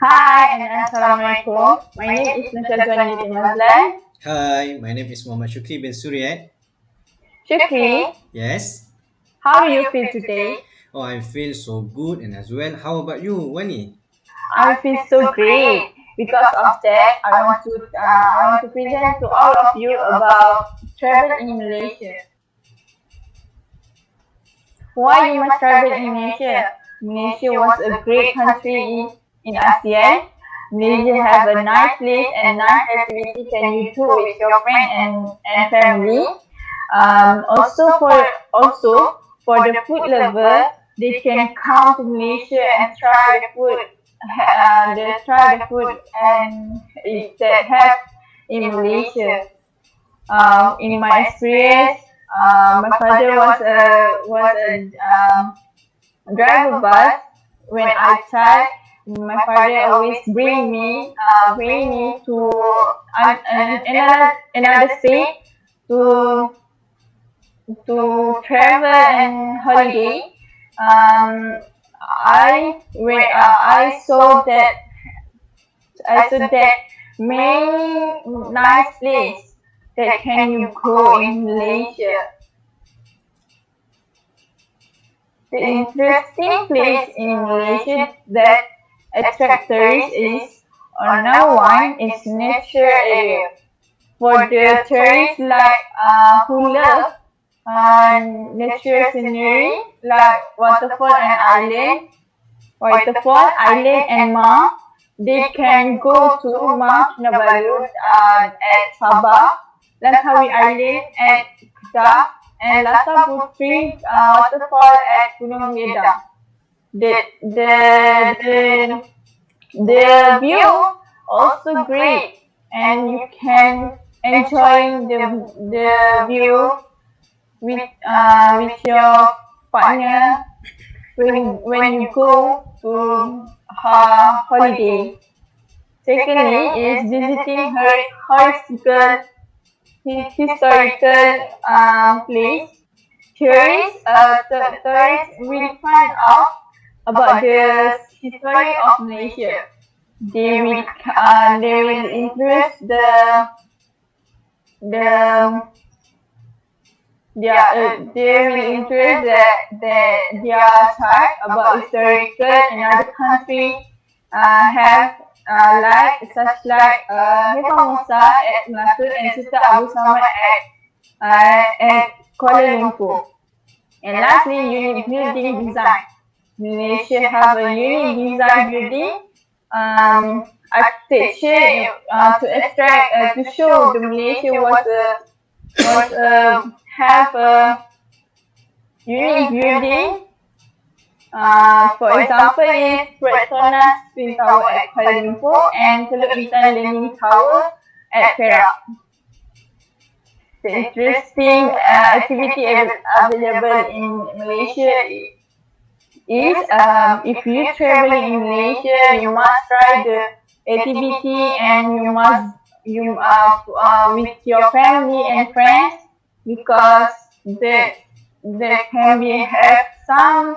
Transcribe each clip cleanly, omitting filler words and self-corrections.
Hi and Assalamualaikum. My name is NURSYAZWANIE binti MADZLAN. Hi, my name is Muhammad Syukri bin Suriyat. Syukri, Yes. how do you feel today? Oh, I feel so good and as well. How about you, Wani? I feel so great. Because of that, I want to present to all of you about travel in Malaysia. Why you must travel in Malaysia? Malaysia was a great country in ASEAN. Malaysia have a nice place and nice activity can you do with your friend and family. Also for the food lover, they can come to Malaysia and try the food. They try the food and that have in Malaysia. In my experience, my father was a driver bus. When I child, my father always bring me to another state to travel and holiday. Um, I saw that many nice place that can you go in Malaysia. The interesting place in Malaysia that attract tourists is on number one is nature area. For the tourists who love nature scenery like waterfall, island and mount, they can go to Mount Kinabalu at Sabah, Langkawi Island at Kedah, and Lata Putri waterfall at Gunung Ledang. The the the the view also great, and you can enjoy the view with your partner when you go to holiday. Secondly, is visiting historical place. Tourists will find out about the history of Malaysia. They will introduce the they will introduce their chart about historical another country have like Hefa at Masud and Sultan Abu Samad at Kuala Lumpur. And lastly, unique building design. Malaysia have a unique design building architecture to attract to show the Malaysia was have a unique building. For example, is Petronas Twin Tower at Kuala Lumpur and Teluk Intan Leaning Tower at Perak. The interesting activity available in Malaysia is if you traveling in Malaysia, you must try the activity and you with your family and friends because that can be have some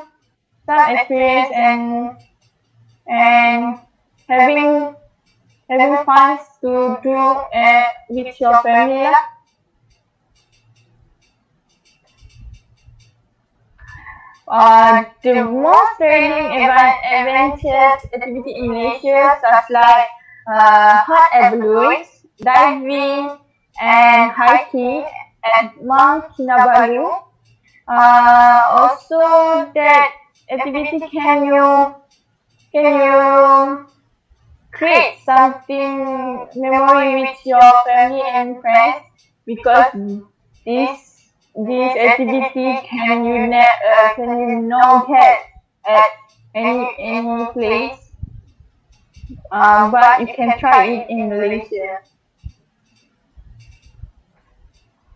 experience and having fun to do with your family lah. The most thrilling adventure activity in Malaysia such like hot air balloons, diving, and hiking at Mount Kinabalu. Also, that activity can you create something memory with your family and friends because this this activity can you not get at any place, but you can try it in Malaysia.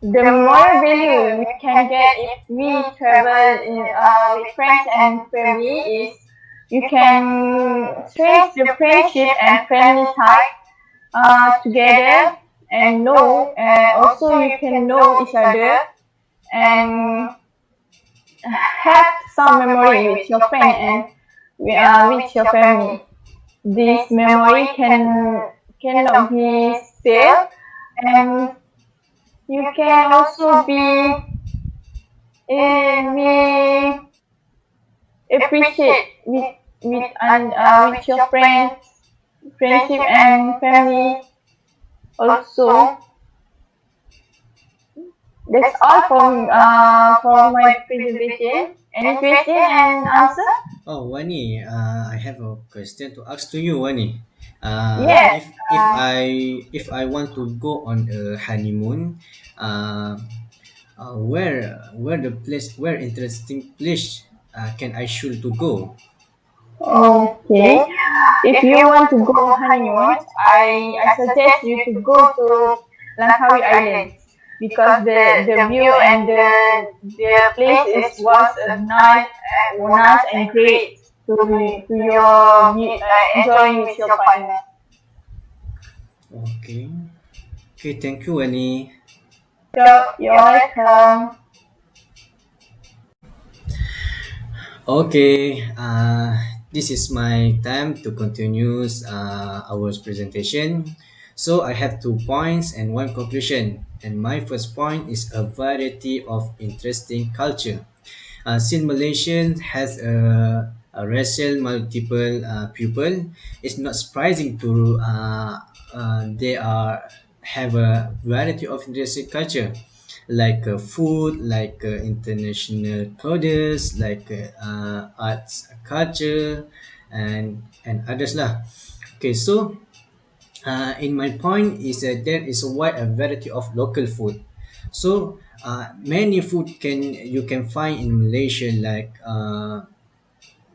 The more value we can get if we travel with friends and family is you can strengthen the friendship and family tie together and know, and also you can know each other and have some memory with your friend and with your family. this memory cannot be saved, and you can also be appreciate with your friendship and family also. That's all for my presentation. Any question and answer? Oh, Wani, I have a question to ask to you, Wani. Yes. If I want to go on a honeymoon, where the place where interesting place can I should to go? Okay. If you want to go honeymoon, I suggest you to go to Langkawi Island because the view and the place is was nice and great to your enjoying with your partner. Okay. Okay, thank you, Wani. You're welcome. Okay, this is my time to continue our presentation. So I have 2 points and one conclusion. And my first point is a variety of interesting culture. Since Malaysia has a racial multiple people, it's not surprising to they are have a variety of interesting culture, like food, like international clothes, like arts, culture, and others lah. Okay, so in my point is that there is a wide a variety of local food. So many food you can find in Malaysia, like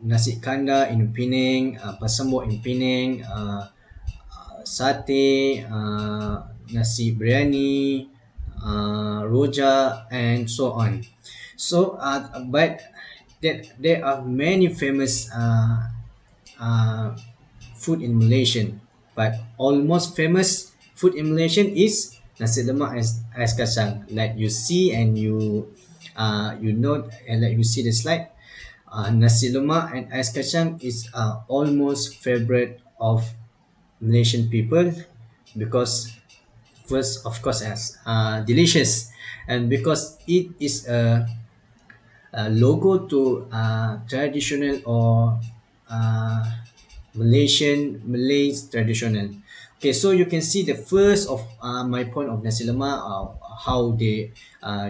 nasi kandar in Penang, pasambok in Penang, sate, nasi biryani, rojak, and so on. So, but there are many famous uh, food in Malaysia, but almost famous food in Malaysia is nasi lemak ais kacang. Like you see and you know, and like you see the slide, nasi lemak and ais kacang is almost favorite of Malaysian people because first of course as delicious, and because it is a logo to traditional or uh, Malays traditional. Okay, so you can see the first of my point of nasi lemak, how they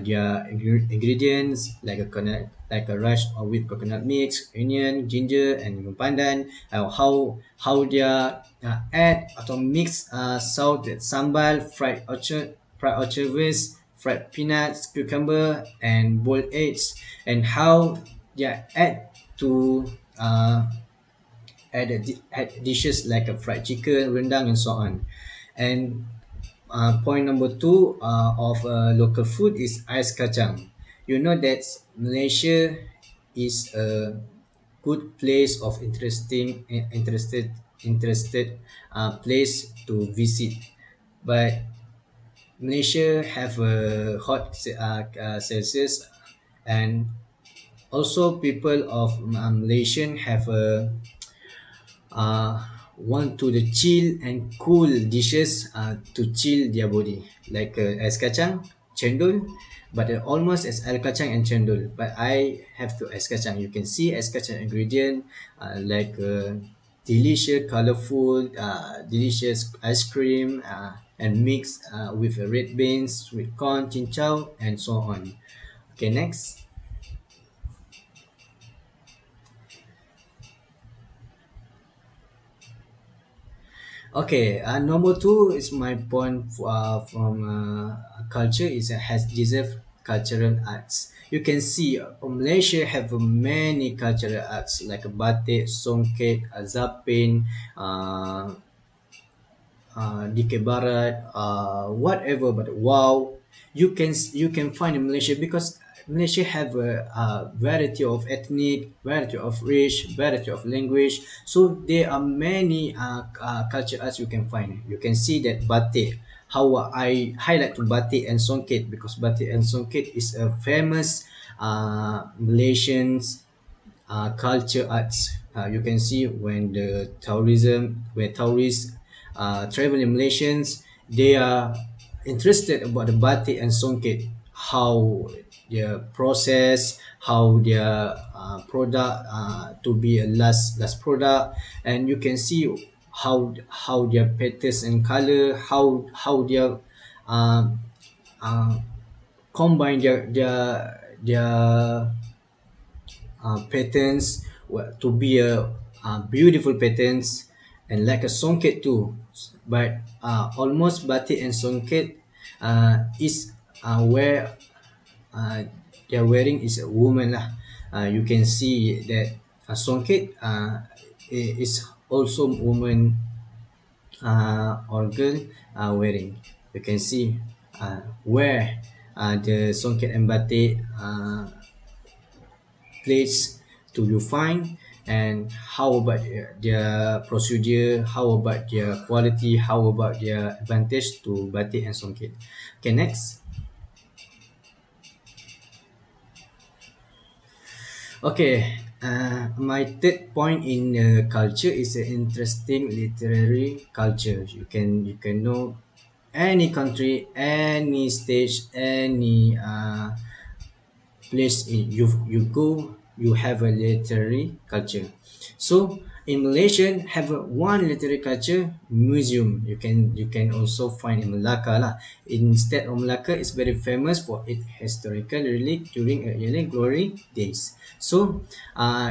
their ingredients, like a coconut, like a rice with coconut mix, onion, ginger, and pandan. How they add atau mix salt, sambal, fried orchard, fried peanuts, cucumber, and boiled eggs, and how they add to add dishes like a fried chicken, rendang, and so on. And point number two of local food is ais kacang. You know that Malaysia is a good place of interested place to visit, but Malaysia have a hot Celsius, and also people of Malaysian have a uh, want to the chill and cool dishes to chill their body, like ais kacang, cendol, but almost as al kacang and cendol, but I have to ais kacang. You can see ais kacang ingredient, like delicious colorful delicious ice cream, and mixed with red beans, sweet corn, chinchou, and so on. Okay, next. Okay, number two is my point from culture is has deserved cultural arts. You can see Malaysia have many cultural arts like batik, songket, zapin, uh, DK Barat, whatever. But wow, you can find in Malaysia because Malaysia have a variety of ethnic, variety of race, variety of language. So there are many culture arts you can find. You can see that batik. How I highlight to batik and songket because batik and songket is a famous Malaysians culture arts. You can see when the tourism, where tourists travel in Malaysians, they are interested about the batik and songket, how their process, how their product to be a last product, and you can see how their patterns and color, how their uh, uh, combine their patterns to be a beautiful patterns, and like a songket too. But almost batik and songket is where uh, they're wearing is a woman lah. You can see that songket is also woman or girl wearing. You can see where the songket and batik place do you find, and how about their procedure, how about their quality, how about their advantage to batik and songket. Okay, next. Okay, my third point in culture is an interesting literary culture. You can know any country, any stage, any place you go, you have a literary culture. So in Malaysia have one literary culture museum. You can also find in Melaka lah. Instead of Melaka is very famous for its historical relic during early glory days. So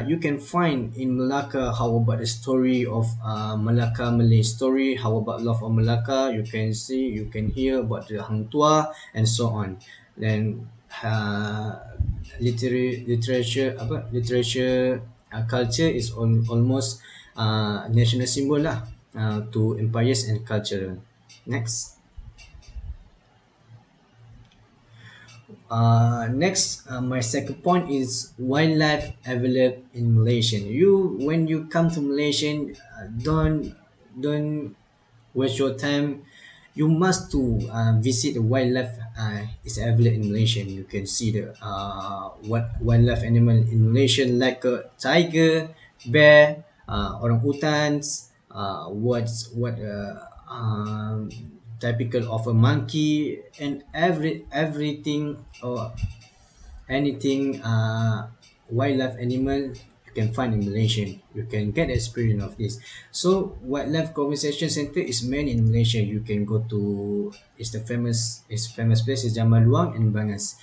you can find in Melaka how about the story of Melaka Malay story, how about love of Melaka. You can see, you can hear about the Hang Tuah and so on. Then literature culture is almost national symbol lah, to empires and culture. Next. My second point is wildlife available in Malaysia. When you come to Malaysia, don't waste your time. You must to visit the wildlife is available in Malaysia. You can see the what wildlife animal in Malaysia, like a tiger, bear, orang utans, what typical of a monkey, and everything or anything wildlife animal you can find in Malaysia. You can get experience of this. So wildlife conservation center is main in Malaysia. You can go to, it's famous place is Jamaluang and Bangas.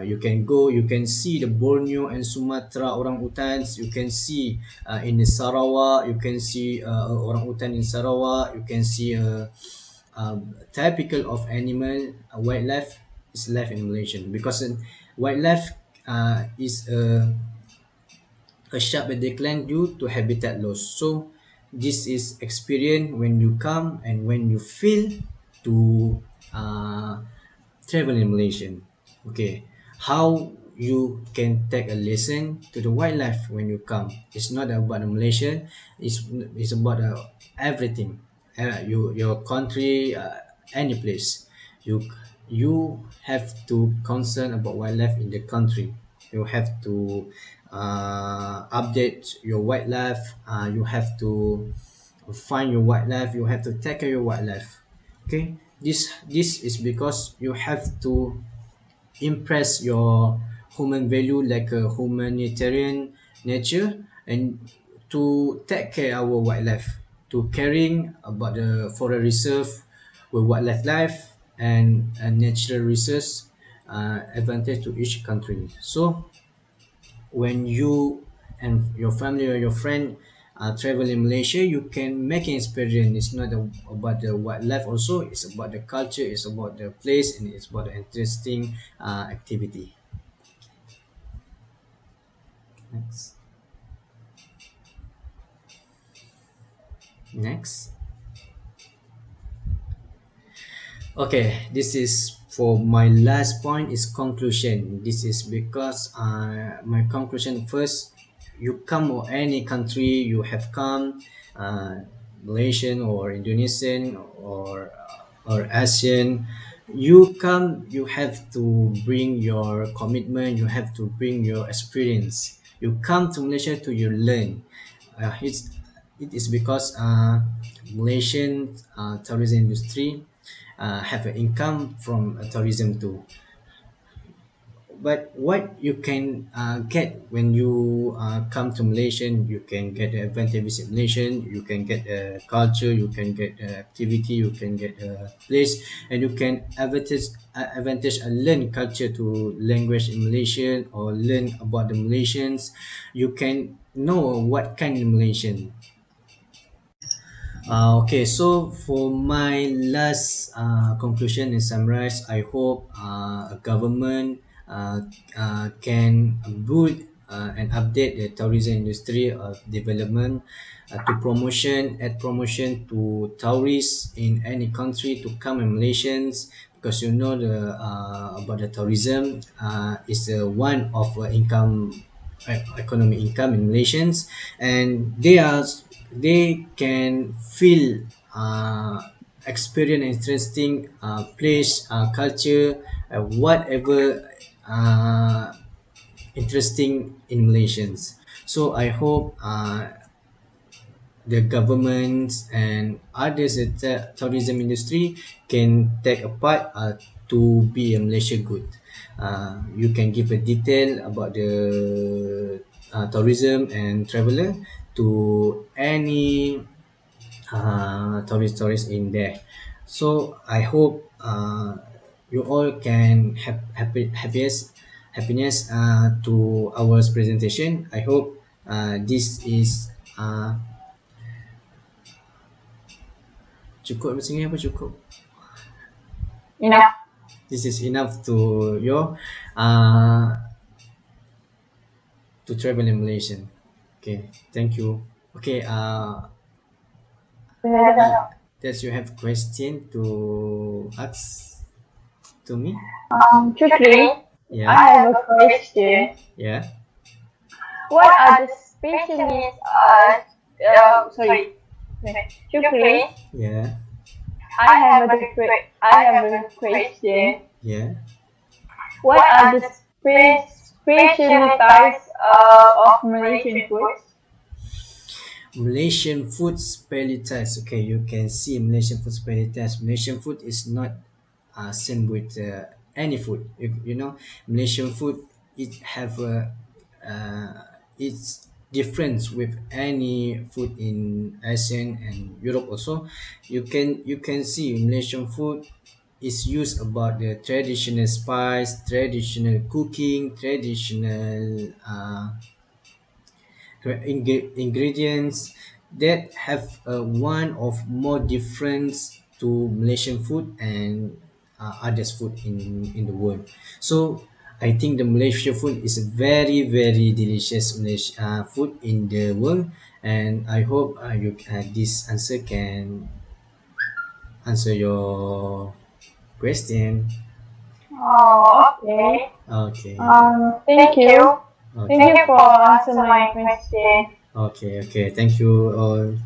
You can go, you can see the Borneo and Sumatra orang utans. You can see in the Sarawak, you can see orang utan in Sarawak. You can see typical of animal wildlife is life in Malaysia, because wildlife is a sharp decline due to habitat loss. So this is experience when you come and when you feel to travel in Malaysia. Okay, how you can take a lesson to the wildlife when you come. It's not about the Malaysia. It's about everything. Your country, any place. You have to concern about wildlife in the country. You have to update your wildlife. You have to find your wildlife. You have to take care of your wildlife. Okay, this is because you have to impress your human value, like a humanitarian nature, and to take care our wildlife, to caring about the forest reserve with wildlife life and natural resource advantage to each country. So when you and your family or your friend travel in Malaysia, you can make an experience. It's not about the wildlife also, it's about the culture, it's about the place, and it's about the interesting activity. Next. Next. Okay, this is for my last point is conclusion. This is because my conclusion first, you come or any country you have come, Malaysian or Indonesian or Asian, you come, you have to bring your commitment, you have to bring your experience. You come to Malaysia to you learn. it is because Malaysian tourism industry have an income from tourism too. But what you can get when you come to Malaysia, you can get the advantage visit Malaysia, you can get the culture, you can get the activity, you can get the place, and you can advantage and learn culture to language in Malaysian or learn about the Malaysians. You can know what kind of Malaysian. Okay, so for my last conclusion and summarize, I hope a government can build and update the tourism industry of development to promotion, add promotion to tourists in any country to come in Malaysians, because you know the about the tourism is one of income economic income in Malaysians, and they can feel experience interesting place culture whatever interesting in Malaysians. So I hope the governments and others in the tourism industry can take a part to be a Malaysia good. You can give a detail about the tourism and traveler to any tourists in there. So I hope you all can have happiness to our presentation. I hope this is cukup macam ni apa cukup. Enough. This is enough to your uh, to travel in Malaysia. Okay, thank you. Okay, does you have question to ask to me? Syukri, Yeah. I have a question. Yeah. What are the special needs? Sorry. Syukri, Yeah. I have a question. Yeah. What are the special types of Malaysian foods? Malaysian food specialities. Okay, you can see Malaysian food specialities. Malaysian food is not same with any food. You know, Malaysian food it have a it's different with any food in Asian and Europe also. You can see Malaysian food is used about the traditional spice, traditional cooking, traditional ingredients that have one of more difference to Malaysian food and others food in the world. So I think the Malaysian food is a very very delicious food in the world, and I hope this answer can answer your question. Oh, okay. Okay. Thank you. Okay. Thank you for answering my question. Okay. Okay. Thank you all.